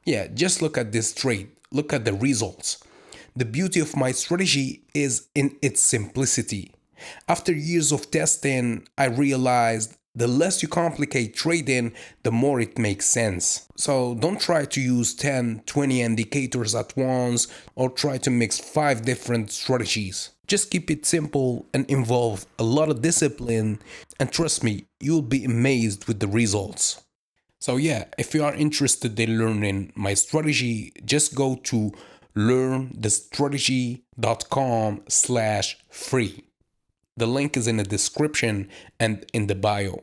Yeah, just look at this trade. Look at the results. The beauty of my strategy is in its simplicity. After years of testing, I realized the less you complicate trading, the more it makes sense. So don't try to use 10, 20 indicators at once or try to mix 5 different strategies. Just keep it simple and involve a lot of discipline, and trust me, you'll be amazed with the results. So yeah, if you are interested in learning my strategy, just go to learnthestrategy.com/free. The link is in the description and in the bio.